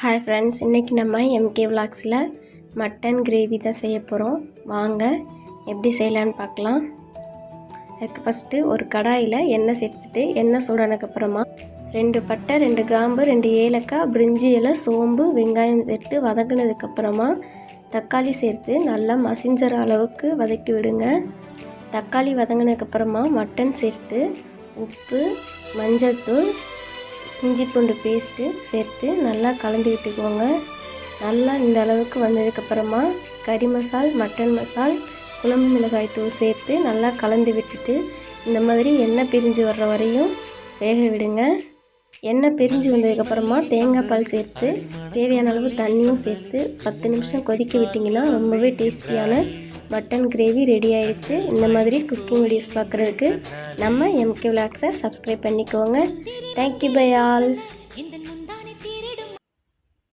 Hi friends, இன்றைக்கி நம்ம MK விலாக்ஸில் mutton gravy தான் செய்ய போகிறோம். வாங்க எப்படி செய்யலான்னு பார்க்கலாம். அதுக்கு ஃபஸ்ட்டு ஒரு கடாயில் எண்ணெய் சேர்த்துட்டு எண்ணெய் சூடானதுக்கப்புறமா 2 பட்டை, 2 கிராம்பு, 2 ஏலக்காய், பிரிஞ்சி இலை, சோம்பு, வெங்காயம் சேர்த்து வதக்குனதுக்கப்புறமா தக்காளி சேர்த்து நல்லா மசிஞ்சற அளவுக்கு வதக்கி விடுங்க. தக்காளி வதங்கினதுக்கப்புறமா மட்டன் சேர்த்து உப்பு, மஞ்சள் தூள், இஞ்சி பூண்டு பேஸ்ட்டு சேர்த்து நல்லா கலந்து விட்டுக்கோங்க. நல்லா இந்த அளவுக்கு வந்ததுக்கப்புறமா கறி மசால், மட்டன் மசால், குழம்பு மிளகாய் தூள் சேர்த்து நல்லா கலந்து விட்டுட்டு இந்த மாதிரி எண்ணெய் பிரிஞ்சு வர்ற வரையும் வேக விடுங்க. எண்ணெய் பிரிஞ்சு வந்ததுக்கப்புறமா தேங்காய் பால் சேர்த்து தேவையான அளவு தண்ணியும் சேர்த்து 10 நிமிஷம் கொதிக்க விட்டிங்கன்னா ரொம்பவே டேஸ்டியான மட்டன் கிரேவி ரெடி ஆயிடுச்சு. இந்த மாதிரி குக்கிங் வீடியோஸ் பார்க்குறதுக்கு நம்ம எம்கே விலாக்ஸை சப்ஸ்கிரைப் பண்ணிக்கோங்க. Thank you bye all.